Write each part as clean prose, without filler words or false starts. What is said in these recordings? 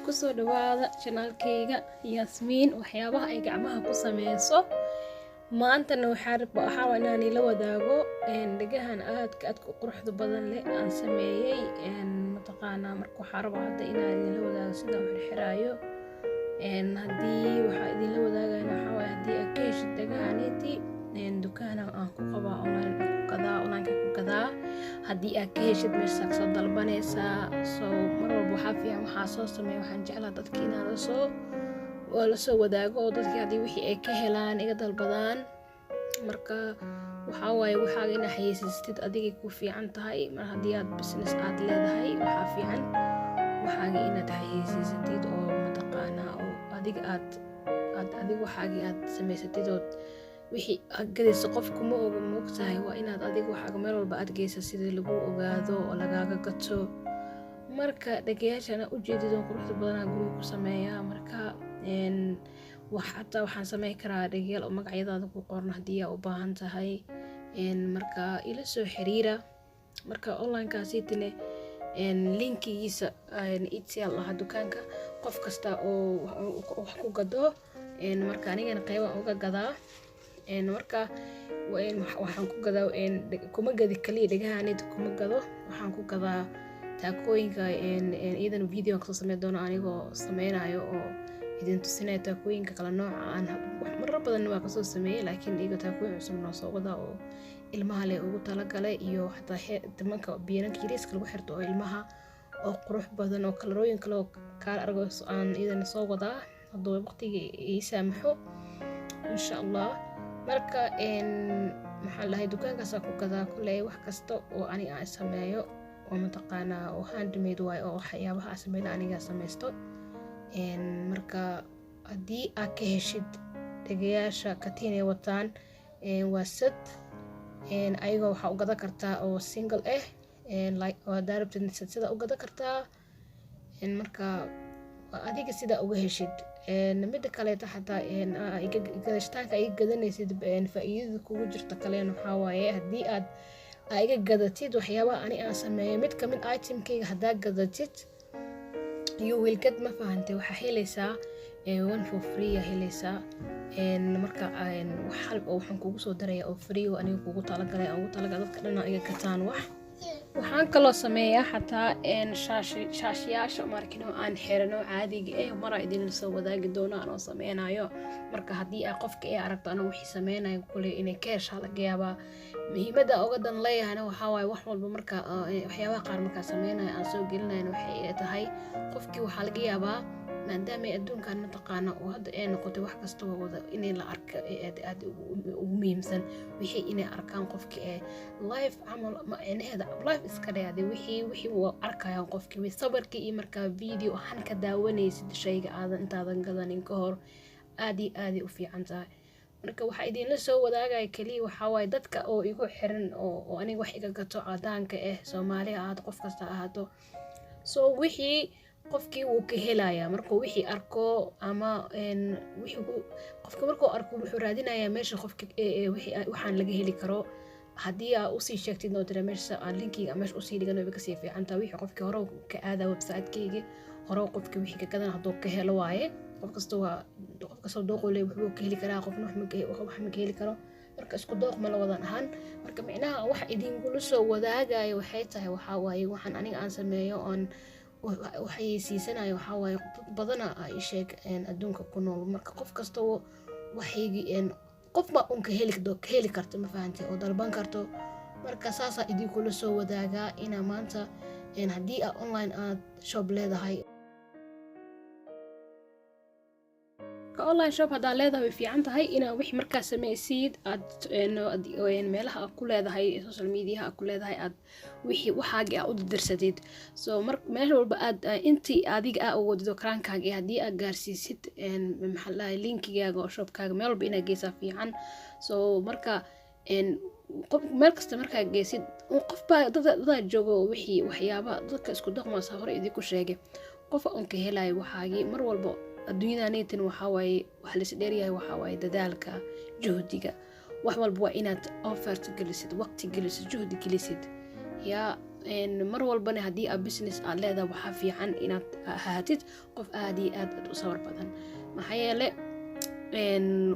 kusoo dhawaada channelkayga Yasmiin waxyaabaha ay gacmaha ku sameyso. maantana waxaa inaan ila wadaago dhagahan aadka quruxda badan leh aan sameeyay mataqaanaa marka waxaa rabaa hadda inaan ila wadaago sida u xirxiraayo hadii waxa idin la wadaagayna waxa waaye hadii aad ka heshid dhagahaniti dukaana aan ku qabaa online ku gadaa hadii aad ka heshid meesha soo dalbanaysaa soo mar walba waxa fiican waxa soo sameeyo waxaan jeclaa dadka inaan la soo wadaago oo dadka hadii wixii ay ka helaan iga dalbadaan marka waxa waaye waxa ina xayeysiistid adiga ku fiican tahay mar hadii aad business aad leedahay waxa fiican waxa inaad xayeysiistid oo mataqaanaa oo adiga aad waxa aad sameysatid oo wixii agadiisa qofku ma oga moogtahay waa inaad adiga waxa meel walba aad geysa sida lagu ogaado oo lagaaga gato marka dhagayaashana u jeedid oo quruxda badan guriga ku sameeyaa marka waxaan sameyn karaa dhagayaal oo magacyadaada ku qoran hadii aad u baahan tahay marka ila soo xiriira marka online kaasitine linkigiisa itial ah dukaanka qof kasta oo wax ku gado marka anigana qayb uga gadaa marka waxaan ku gadaa kuma gadi kaliya dhagahanid kuma gado waxaan ku gadaa taakooyinka iidan video ka soo sameyn doono anigoo sameynayo oo idin tusinaya taakooyinka kala nooca aan marar badan waa ka soo sameeyay laakiin iyaga taakooyin cusub noo soo wada oo ilmaha leh ugu talagalay iyo xataa timanka biyanka yariiska lagu xirto oo ilmaha oo qurux badan oo kalarooyin kale oo kaal argo aan iidan soo wadaa hadoo waqtiga ii saamaxo insha Allah marka maxaa lahayd dukaankaas ku gadaa kulay wax kasta oo ani aan sameeyo oo mataqaanaa oo handmade way oo waxyaabaha aan sameeyo aniga sameysto marka hadii aad ka heshid dhagayaasha katiinay wataan waa sad ayaga waxa u gada kartaa oo single like oo darabtid sida u gada kartaa marka adiga sida uga heshid mid kale xataa gadashtaanka ay gadanaysid faa'iidada kugu jirta kale waxa waaye hadii aad iga gadatid waxyaabaha ani aan sameeyo mid kamid itemkayga hadaa gadatid you will get ma fahantay waxa helaysaa one for free helaysaa marka waxaan kugu soo daraya oo free oo aniga kugu talagalay dadka dhan iga gataan waxaan kaloo sameeyaa xataa shaashiyaasha markino aan xirano caadiga mara idin soo wadaagi doono aan sameynayo marka hadii ay qofka ay aragto anoo wixii sameynayo kule inay ka hesha laga yaabaa muhiimada uga dan leeyahayna waxa waaye wax walba marka waxyaabaha qaar marka sameynayo aan soo gelinayo waxay tahay qofkii waxa laga yaabaa maadaama adduunkan mataqaana oo hadda ay noqotay wax kasta wada inay la arko aad ugu muhiimsan wixii inay arkaan qofkii live amal macnaheeda live iska dhayday wixii uu arkayaan qofkii sawirkii iyo marka video ahaan ka daawanaysid shayga intaadan gadanin ka hor aad u fiican tahay marka waxa idin la soo wadaagay kaliya waxa waaye dadka oo igu xiran oo aniga wax iga gato cadaanka Soomaaliya aad qof kasta ahaato soo wixii qofkii uu ka helaya markuu wixii arko ama wixii qofka markuu arko wuxuu raadinayaa meesha qofka wixii waxaan laga heli karo hadii aad u sii sheegtid noo dira meesha aan linkiga meesha u sii dhigano way ka sii fiican tahay wixii qofkii hore ka aada website-kayga hore qofkii wixii ka gadan hadoo ka helo waaye qof kasta dooq leh wuxuu ka heli karaa qofna wax ma ka heli karo marka isku dooq ma la wadan ahaan marka micnaha wax idin gulu soo wadaagayo waxay tahay waxa waaye waxaan aniga aan sameeyo on waxay siisanayo waxa waaye badana ay sheeg adduunka ku nool marka qof kasta waxaygi qof ba ka heli karto ma fahantay oo dalban karto marka saasa idin kula soo wadaaga ina maanta hadii aad online aad shop leedahay online shop hadaa leedahay fiican tahay ina wixii markaa sameysid aad meelaha ku leedahay social media ku leedahay aad wixii waxaaga aad u dirsatid soo meel walba aad intii adiga aad ugu wadido kraankaaga hadii aad gaarsiisid maxaa linkigaaga oo shopkaaga meel walba ina geesaa fiican soo marka meel kasta markaa geesid qofba dad joogo wixii waxyaaba dadka isku dhaqmaysa hore idin ku sheegay qof aan ka helayo waxaagi mar walba adduunyadaniitan waxa waaye wax la isdheeriyahay waxa waaye dadaalka juhdiga wax walba waa inaad offer gelisid waqti gelisid juhdi gelisid yaa mar walbana haddii aad business aad leedahay waxaa fiican inaad ahaatid qof aad iyo aad u sabar badan maxaa yeele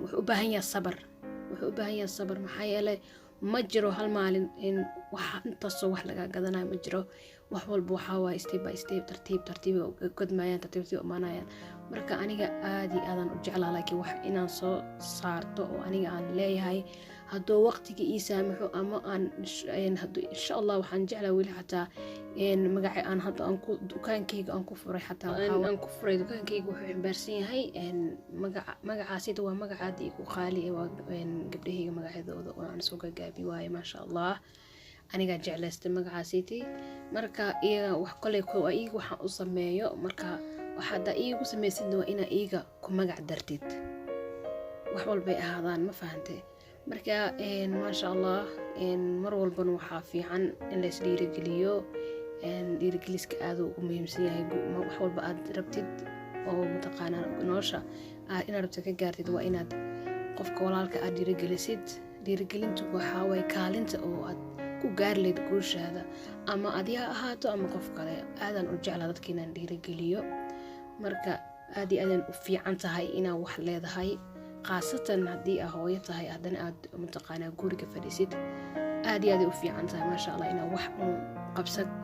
wuxuu u baahan yahay sabar maxaa yeele ma jiro hal maalin wax intaasoo wax laga gadanayo ma jiro wax walba waxaa waaye step by step tartiib godmayaan tartiib imaanayaan marka aniga aad iyo aadan u jeclaa laakiin wax inaan soo saarto oo aniga aan leeyahay hadduu waqtiga ii saamaxo ama aan insha allah waxaan jeclaa weli xataa magaca aan hadda dukaankayga aan ku furay xataa aan ku furay dukaankayga wuxuu ximbaarsan yahay magacaasida waa magacaada igu qaali waa gabdhahayga magacyadooda oo aan soo gagaabi waaye maasha allah anigaa jeclaystay magacaasiti marka iyaga wax kale iyaga waxaan u sameeyo marka waxaad iigu samaysid waa inaa iyaga ku magac dartid wax walbay ahaadaan ma fahantay marka maasha allah mar walbana waxaa fiican in la isdhiirigeliyo dhiirigeliska aad ugu muhiimsan yahay wax walba aad rabtid oo mataqaanaa nolosha inaad rabtid ka gaartid waa inaad qofka walaalka aad dhiirigelisid dhiirigelintu waxaa waay kaalinta oo aad ku gaari leyd guushaada ama adiga ahaato ama qof kale aadaan u jeclaa dadka inaan dhiirigeliyo marka aad iyo aadan u fiican tahay inaad wax leedahay khaasatan haddii aad hooyo tahay haddana aad mataqaanaa guriga fadhiisid aad iyo aaday u fiican tahay maasha allah inaad wax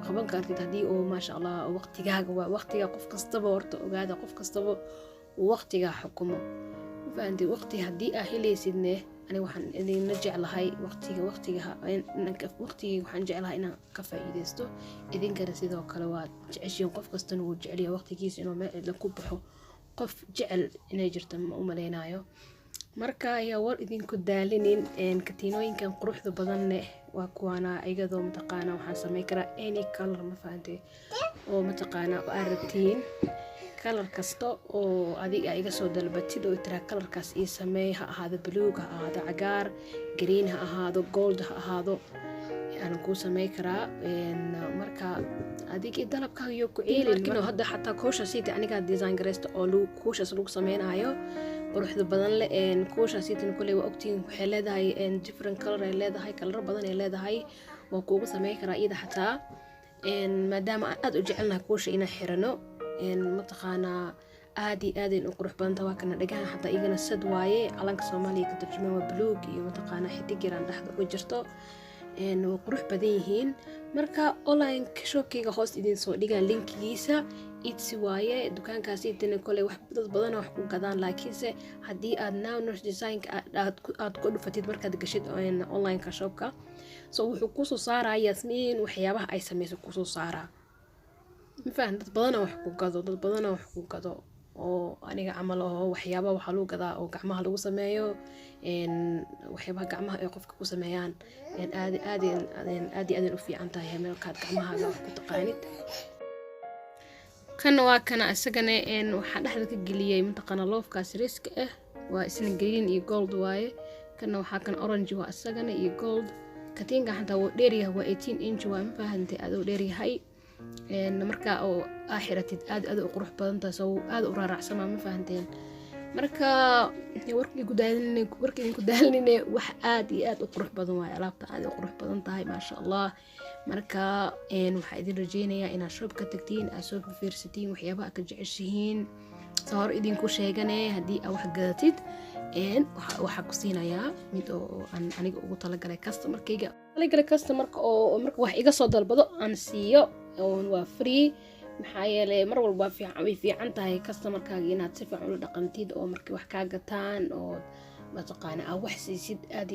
qaban kartid haddii oo maasha allah waqtigaaga waa waqtiga qof kastaba horta ogaada qof kastaba waqtigaa xukumo fahanti waqti haddii aad helaysidne ani waxaan idinla jeclahay waqtiga waxaan jeclahay inaan ka faa'iideysto idinkana sidoo kale waa jeceshiin qof kastana wuu jeceliya waqtigiisa inuu meel cidla ku baxo qof jecel inay jirto ma u maleynayo marka ayaa war idinku daalinin katiinooyinkan quruxda badanne waa kuwaana igadoo mataqaana waxaan sameyn karaa any color ma fahantay oo mataqaana aad rabtiin kalar kasta oo adiga iga soo dalbatid oo tira kalarkaas ii sameey ha ahaado buluug ha ahaado cagaar green ha ahaado gold ha ahaado aan ku sameey karaa marka adiga dalabka iyo ku ceelin hadda xataa koosha siita aniga design gareysto oo kooshaas lagu sameynayo quruxda badan leh kooshaas siita kulay waa ogtiin waxay leedahay different color ay leedahay kalar badan ay leedahay waa kuugu sameey karaa iyada xataa maadaama aan aad u jecelnahay koosha inaan xirano mataqaanaa aad iyo aadayn u qurux badanta waa kana dhagahan xataa igana sad waaye calanka soomaaliya ka tarjumaan waa buluug iyo mataqaanaa xidig yaraan dhexda uga jirto waa qurux badan yihiin marka online shopkayga hoos idin soo dhigaan linkigiisa idsi waaye dukaankaasi idina koley wax dad badan wax ku gadaan laakiinse haddii aad now nurse design aad ku dhufatid markaad gashid online-ka shopka so wuxuu kusoo saaraa yasmiin waxyaabaha ay sameyso kusoo saaraa mafahant dad badana wax ku gado oo aniga camal oo waxyaaba waxaa lagu gadaa oo gacmaha lagu sameeyo waxyaabaha gacmaha ay qofka ku sameeyaan aad u fiican tahay meelkaad gacmahaaga wax ku taqaanid kana waa kana isagana waxaa dhexda ka geliyay mataqaana loofkaas riska ah waa isna green iyo gold waaye kana waxaa kan orange waa isagana iyo gold katiinka xataa wuu dheeryahay waa 18 inch waa mafahantay aad u dheeryahay marka oo aaxiratid aad u qurux badan tahay soo aad u raaracsanaa ma fahanteen marka warkii ku daalinay wax aad iyo aad u qurux badan waay alaabta aad u qurux badan tahay maasha allah marka waxaa idin rajeynayaa inaad shop ka tagtiin aad soo fiirsatiin waxyaabaha ka jeceshihiin soo hor idinku sheegane haddii aad wax gadatid waxaa ku siinayaa mid oo aan aniga ugu talagalay customerkayga customerka oo marka wax iga soo dalbado aan siiyo waa free maxaa yeelay mar walba way fiican tahay customerkaaga inaad si fiican ula dhaqantid oo markii wax kaa gataan oo mataqaana aad wax siisid aad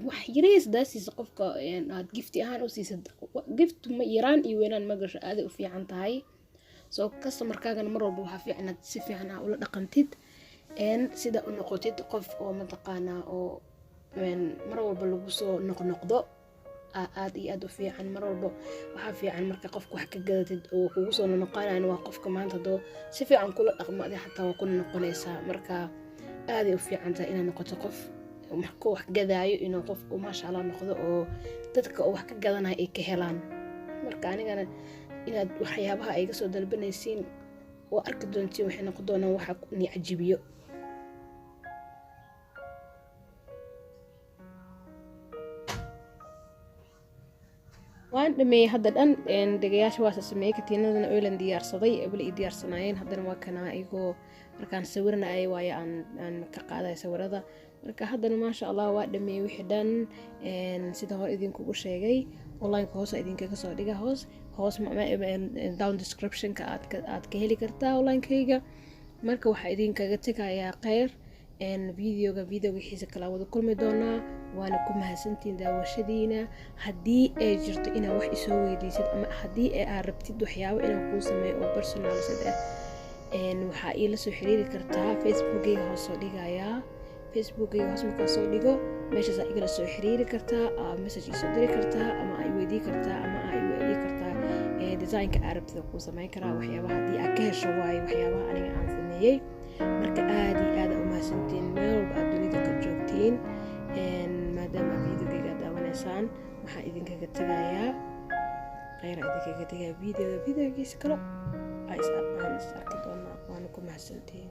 wax yareys daasiisa qofka aad gift ahaan u siisid gift ma yaraan iyo weynaan ma gasho aad u fiican tahay soo customerkaagana mar walba waxaa fiican inaad si fiican ula dhaqantid sida u noqotid qof oo mataqaana oo mar walba lagu soo noqnoqdo aad iyo aad u fiican mar walba waxaa fiican marka qofka wax ka gadatid oo kugu soo noqonayna waa qofka maanta doo si fiican kula dhaqmada xataa waa ku noqonaysaa marka aad ay u fiican tahay inaad noqoto qof wax gadaayo inuu qof maasha Allah noqdo oo dadka wax ka gadanaya ay ka helaan marka anigana inaad waxyaabaha ay ga soo dalbanaysiin oo arki doontiin waxay noqon doonaan waxa ni cajibiyo waan waan dhameeyay hadda dhan degayaasha waa sameeyay katiinadana oolan diyaarsaday wali diyaarsanaayeen haddana waa kana igoo markaan sawirnay waayo aan ka qaaday sawirada marka haddana maasha Allah waa dhameeyay wixii dhan sida hore idinkugu sheegay online hoos idinkaga soo dhiga hoos down description ka aad ka heli kartaa online-kayga marka waxa idinkaga tagayaa khayr videoga wixiisa kala wada kulmi doonaa waana ku mahadsantiin daawashadiina haddii ay jirto inaad wax isoo weydiisid ama haddii aad rabtid waxyaabo inaan kuu sameeyo oo personalised ah waxaa ila soo xiriiri kartaa facebookayga hoos soo dhigayaa facebookayga hoos markaa soo dhigo meeshaas aad igala soo xiriiri kartaa message isoo diri kartaa ama ay weydii kartaa ama ay weydii kartaa designka aad rabtid kuu sameyn karaa waxyaabaha haddii aad ka hesho waayo waxyaabaha aniga aan sameeyey marka aad iyo aad u mahadsantiin meel walba aad dunida ka joogtiin maadaama videogayga daawanaysaan waxaan idinkaga tagayaa khayr idinkaga tagayaa videogiisa kale aan is arki doonaa waana ku mahadsantiin